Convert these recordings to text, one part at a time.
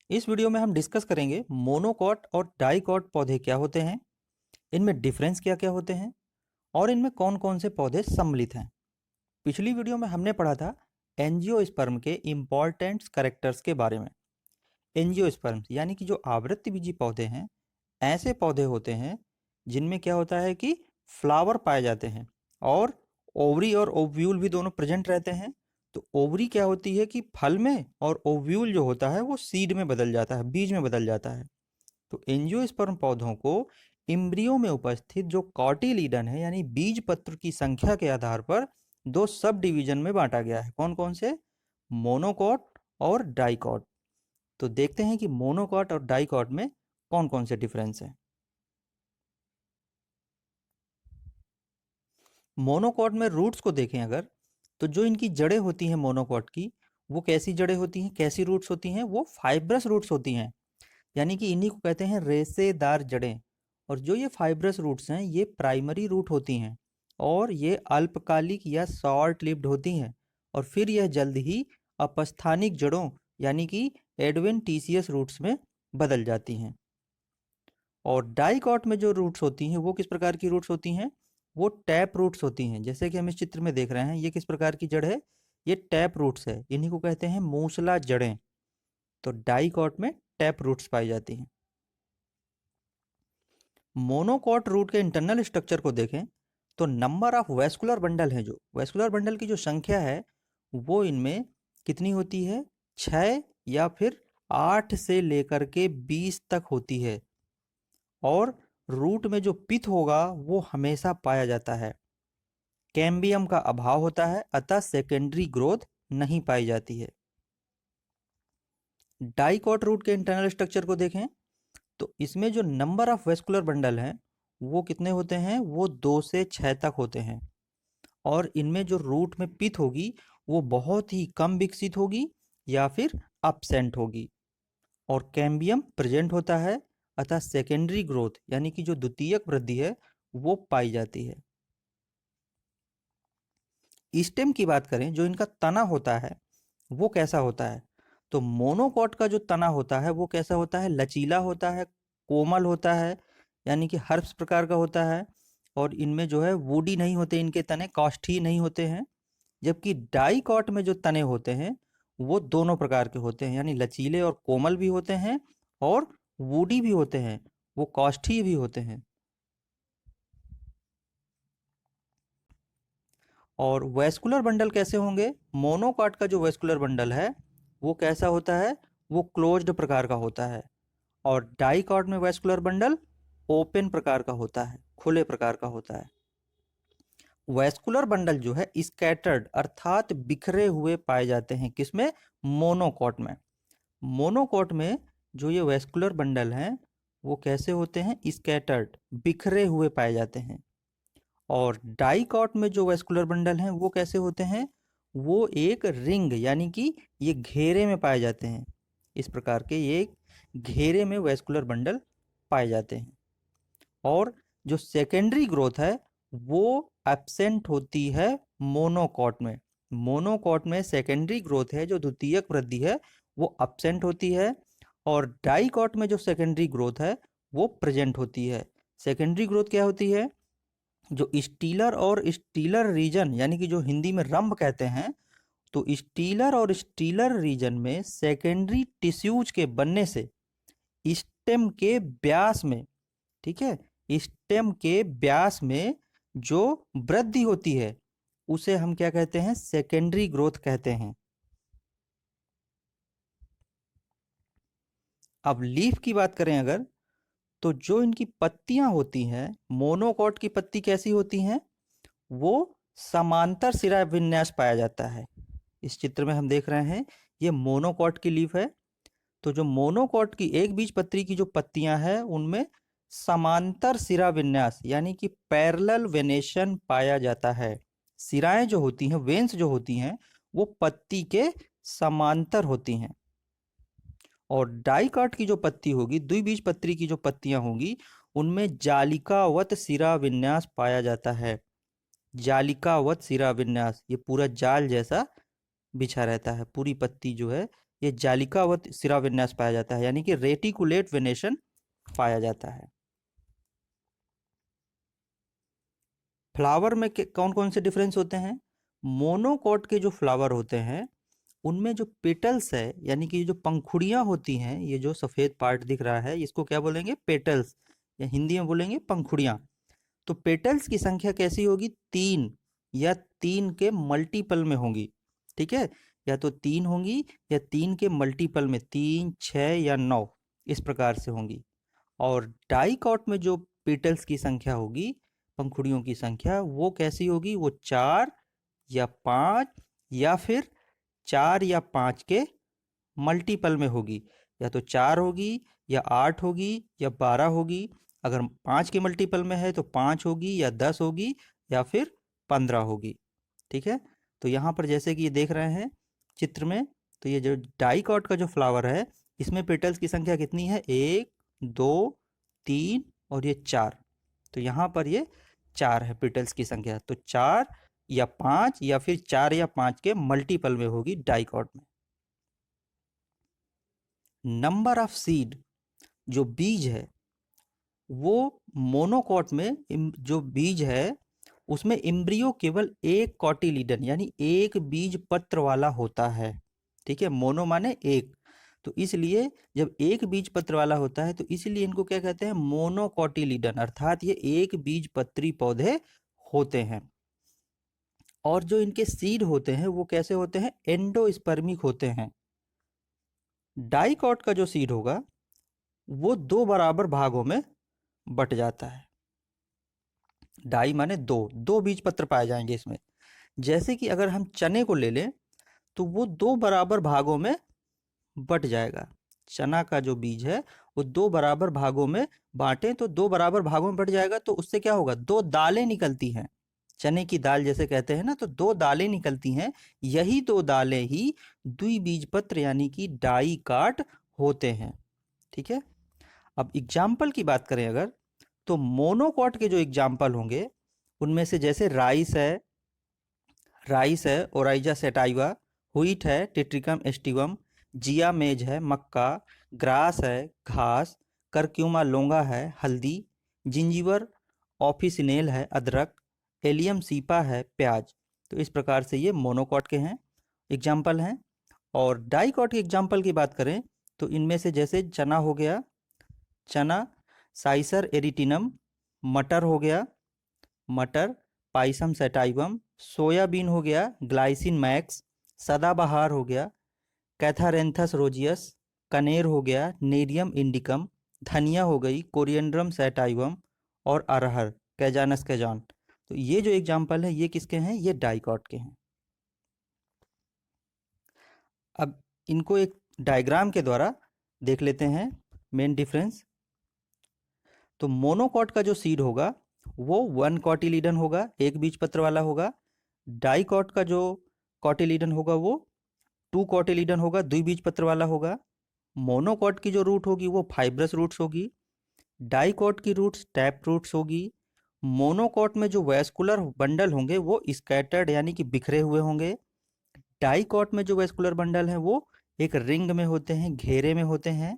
इस वीडियो में हम डिस्कस करेंगे मोनोकॉट और डाइकॉट पौधे क्या होते हैं, इनमें डिफरेंस क्या क्या होते हैं और इनमें कौन कौन से पौधे सम्मिलित हैं। पिछली वीडियो में हमने पढ़ा था एंजियोस्पर्म के इम्पॉर्टेंट कैरेक्टर्स के बारे में। एंजियोस्पर्म यानी कि जो आवृत्तिबीजी पौधे हैं, ऐसे पौधे होते हैं जिनमें क्या होता है कि फ्लावर पाए जाते हैं और ओवरी और ओव्यूल भी दोनों प्रेजेंट रहते हैं। तो ओवरी क्या होती है कि फल में, और ओव्यूल जो होता है वो सीड में बदल जाता है, बीज में बदल जाता है। तो एंजियोस्पर्म पौधों को इम्ब्रियो में उपस्थित जो कॉटिलीडन है यानी बीज पत्र की संख्या के आधार पर दो सब डिवीजन में बांटा गया है। कौन कौन से? मोनोकॉट और डाइकॉट। तो देखते हैं कि मोनोकॉट और डाइकॉट में कौन कौन से डिफरेंस हैं। मोनोकॉट में रूट्स को देखें अगर, तो जो इनकी जड़ें होती हैं मोनोकॉट की, वो कैसी जड़ें होती हैं, कैसी रूट्स होती हैं? वो फाइब्रस रूट्स होती हैं, यानी कि इन्हीं को कहते हैं रेशेदार जड़ें। और जो ये फाइब्रस रूट्स हैं ये प्राइमरी रूट होती हैं और ये अल्पकालिक या शॉर्ट लिव्ड होती हैं, और फिर यह जल्द ही अपस्थानिक जड़ों यानी कि एडवेंटिशियस रूट्स में बदल जाती हैं। और डाइकॉट में जो रूट्स होती हैं वो किस प्रकार की रूट्स होती हैं? वो टैप रूट्स होती हैं। जैसे कि हम इस चित्र में देख रहे हैं, ये किस प्रकार की जड़ है? ये टैप रूट्स है, इन्हीं को कहते हैं मूसला जड़ें। तो डाइकॉट में टैप रूट्स पाई जाती हैं। मोनोकॉट रूट के इंटरनल स्ट्रक्चर को देखें तो नंबर ऑफ वेस्कुलर बंडल है, जो वेस्कुलर बंडल की जो संख्या है वो इनमें कितनी होती है? 6 या फिर 8 से लेकर के 20 तक होती है। और रूट में जो पिथ होगा वो हमेशा पाया जाता है। कैम्बियम का अभाव होता है, अतः सेकेंडरी ग्रोथ नहीं पाई जाती है। डाइकॉट रूट के इंटरनल स्ट्रक्चर को देखें तो इसमें जो नंबर ऑफ वेस्कुलर बंडल हैं वो कितने होते हैं? वो 2 से 6 तक होते हैं। और इनमें जो रूट में पिथ होगी वो बहुत ही कम विकसित होगी या फिर absent होगी। और कैम्बियम प्रेजेंट होता है, अतः सेकेंडरी ग्रोथ यानी कि जो द्वितीयक वृद्धि है वो पाई जाती है। स्टेम की बात करें, जो इनका तना होता है वो कैसा होता है? तो मोनोकॉट का जो तना होता है वो कैसा होता है? लचीला होता है, कोमल होता है, यानी कि हर्प्स प्रकार का होता है। और इनमें जो है वुडी नहीं होते, इनके तने काष्ठीय नहीं होते हैं। जबकि डाइकॉट में जो तने होते हैं वो दोनों प्रकार के होते हैं, यानी लचीले और कोमल भी होते हैं और वुडी भी होते हैं, वो काष्ठीय भी होते हैं। और वेस्कुलर बंडल कैसे होंगे? मोनोकॉट का जो वेस्कुलर बंडल है वो कैसा होता है? वो क्लोज्ड प्रकार का होता है। और डाइकॉट में वेस्कुलर बंडल ओपन प्रकार का होता है, खुले प्रकार का होता है। वेस्कुलर बंडल जो है स्कैटर्ड अर्थात बिखरे हुए पाए जाते हैं, किसमें? मोनोकॉट में। मोनोकॉट में जो ये वेस्कुलर बंडल हैं वो कैसे होते हैं? स्कैटर्ड, बिखरे हुए पाए जाते हैं। और डाइकॉट में जो वेस्कुलर बंडल हैं वो कैसे होते हैं? वो एक रिंग यानी कि ये घेरे में पाए जाते हैं। इस प्रकार के ये घेरे में वेस्कुलर बंडल पाए जाते हैं। और जो सेकेंडरी ग्रोथ है वो एब्सेंट होती है मोनोकॉट में। मोनोकॉट में सेकेंडरी ग्रोथ है, जो द्वितीयक वृद्धि है, वो एब्सेंट होती है। और डाइकॉट में जो सेकेंडरी ग्रोथ है वो प्रेजेंट होती है। सेकेंडरी ग्रोथ क्या होती है? जो स्टीलर और स्टीलर रीजन यानी कि जो हिंदी में रंभ कहते हैं, तो स्टीलर और स्टीलर रीजन में सेकेंडरी टिश्यूज के बनने से स्टेम के व्यास में, ठीक है, स्टेम के व्यास में जो वृद्धि होती है उसे हम क्या कहते हैं? सेकेंडरी ग्रोथ कहते हैं। अब लीफ की बात करें अगर, तो जो इनकी पत्तियां होती हैं, मोनोकॉट की पत्ती कैसी होती हैं? वो समांतर सिरा विन्यास पाया जाता है। इस चित्र में हम देख रहे हैं ये मोनोकॉट की लीफ है। तो जो मोनोकॉट की एक बीज पत्री की जो पत्तियां हैं उनमें समांतर सिरा विन्यास यानी कि पैरेलल वेनेशन पाया जाता है। सिराएं जो होती हैं, वेन्स जो होती हैं, वो पत्ती के समांतर होती हैं। और डाइकॉट की जो पत्ती होगी, द्विबीज पत्री की जो पत्तियां होंगी, उनमें जालिकावत सिरा विन्यास पाया जाता है। जालिकावत सिरा विन्यास, ये पूरा जाल जैसा बिछा रहता है, पूरी पत्ती जो है ये जालिकावत सिरा विन्यास पाया जाता है, यानी कि रेटिकुलेट वेनेशन पाया जाता है। फ्लावर में कौन कौन से डिफरेंस होते हैं? मोनोकॉट के जो फ्लावर होते हैं उनमें जो पेटल्स है, यानी कि जो पंखुड़ियां होती हैं, ये जो सफेद पार्ट दिख रहा है इसको क्या बोलेंगे? पेटल्स, या हिंदी में बोलेंगे पंखुड़ियां। तो पेटल्स की संख्या कैसी होगी? 3 या 3 के मल्टीपल में होंगी। ठीक है, या तो 3 होंगी या 3 के मल्टीपल में, 3, 6 या 9, इस प्रकार से होंगी। और डाइकॉट में जो पेटल्स की संख्या होगी, पंखुड़ियों की संख्या, वो कैसी होगी? वो 4 या 5 या फिर 4 या 5 के मल्टीपल में होगी। या तो 4 होगी या 8 होगी या 12 होगी। अगर 5 के मल्टीपल में है तो 5 होगी या 10 होगी या फिर 15 होगी। ठीक है, तो यहाँ पर जैसे कि ये देख रहे हैं चित्र में, तो ये जो डाइकॉट का जो फ्लावर है इसमें पेटल्स की संख्या कितनी है? 1, 2, 3 और ये 4। तो यहाँ पर ये 4 है पेटल्स की संख्या। तो 4 या 5 या फिर 4 या 5 के मल्टीपल में होगी डाइकॉट में। नंबर ऑफ सीड, जो बीज है, वो मोनोकॉट में जो बीज है उसमें एम्ब्रियो केवल एक कॉटिलीडन यानी एक बीज पत्र वाला होता है। ठीक है, मोनो माने एक, तो इसलिए जब एक बीज पत्र वाला होता है तो इसलिए इनको क्या कहते हैं? मोनोकॉटिलीडन, अर्थात ये एक बीज पत्री पौधे होते हैं। और जो इनके सीड होते हैं वो कैसे होते हैं? एंडोस्पर्मिक होते हैं। डाइकॉट का जो सीड होगा वो 2 बराबर भागों में बट जाता है। डाई माने 2, 2 बीज पत्र पाए जाएंगे इसमें। जैसे कि अगर हम चने को ले लें तो वो 2 बराबर भागों में बट जाएगा। चना का जो बीज है वो 2 बराबर भागों में बांटें तो 2 बराबर भागों में बट जाएगा, तो उससे क्या होगा? 2 दालें निकलती हैं। चने की दाल जैसे कहते हैं ना, तो 2 दालें निकलती हैं। यही 2 दालें ही द्विबीजपत्र यानी कि डाइकाट होते हैं। ठीक है, अब एग्जाम्पल की बात करें अगर, तो मोनोकॉट के जो एग्जाम्पल होंगे उनमें से जैसे राइस है ओराइजा सेटाइवा, व्हीट है टिट्रिकम एस्टिवम, जिया मेज है मक्का, ग्रास है घास, करक्यूमा लोंगा है हल्दी, जिंजीवर ऑफिसिनेल है अदरक, एलियम सीपा है प्याज। तो इस प्रकार से ये मोनोकॉट के हैं, एग्जाम्पल हैं। और डाइकॉट के एग्जाम्पल की बात करें तो इनमें से जैसे चना हो गया, चना साइसर एरिटिनम, मटर हो गया मटर पाइसम सेटाइवम, सोयाबीन हो गया ग्लाइसिन मैक्स, सदाबहार हो गया कैथारेंथस रोजियस, कनेर हो गया नेरियम इंडिकम, धनिया हो गई कोरिएंड्रम सेटाइवम और अरहर कैजानस कैजान। तो ये जो एग्जाम्पल है ये किसके हैं? ये डाइकॉट के हैं। अब इनको एक डायग्राम के द्वारा देख लेते हैं मेन डिफरेंस। तो मोनोकॉट का जो सीड होगा वो 1 कॉटिलीडन होगा, एक बीज पत्र वाला होगा। डाइकॉट का जो कॉटिलीडन होगा वो 2 कॉटिलीडन होगा, द्विबीज पत्र वाला होगा। मोनोकॉट की जो रूट होगी वो फाइब्रस रूट्स होगी। डाइकॉट की रूट्स टैप रूट्स होगी। मोनोकॉट में जो वैस्कुलर बंडल होंगे वो स्कैटर्ड यानी कि बिखरे हुए होंगे। डाइकॉट में जो वैस्कुलर बंडल हैं वो एक रिंग में होते हैं, घेरे में होते हैं।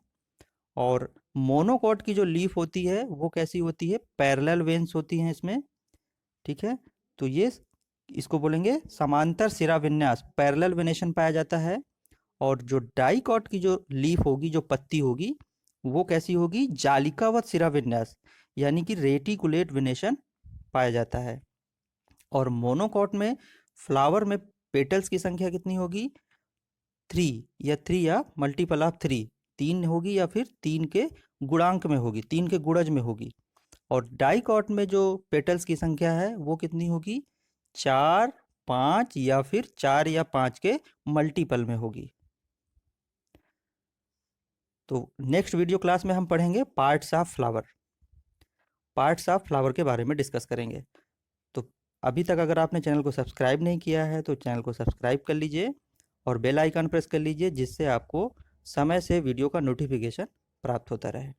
और मोनोकॉट की जो लीफ होती है वो कैसी होती है? पैरेलल वेन्स होती हैं इसमें। ठीक है, तो ये इसको बोलेंगे समांतर सिरा विन्यास, पैरेलल वेनेशन पाया जाता है। और जो डाइकॉट की जो लीफ होगी, जो पत्ती होगी, वो कैसी होगी? जालिकावत सिरा विन्यास यानी कि रेटिकुलेट वेनेशन पाया जाता है। और मोनोकॉट में फ्लावर में पेटल्स की संख्या कितनी होगी? 3 या मल्टीपल ऑफ 3 होगी या फिर 3 के गुणांक में होगी, 3 के गुणज में होगी। और डाइकॉट में जो पेटल्स की संख्या है वो कितनी होगी? 4, 5 या फिर 4 या 5 के मल्टीपल में होगी। तो नेक्स्ट वीडियो क्लास में हम पढ़ेंगे पार्ट्स ऑफ फ्लावर के बारे में डिस्कस करेंगे। तो अभी तक अगर आपने चैनल को सब्सक्राइब नहीं किया है तो चैनल को सब्सक्राइब कर लीजिए और बेल आइकन प्रेस कर लीजिए, जिससे आपको समय से वीडियो का नोटिफिकेशन प्राप्त होता रहे।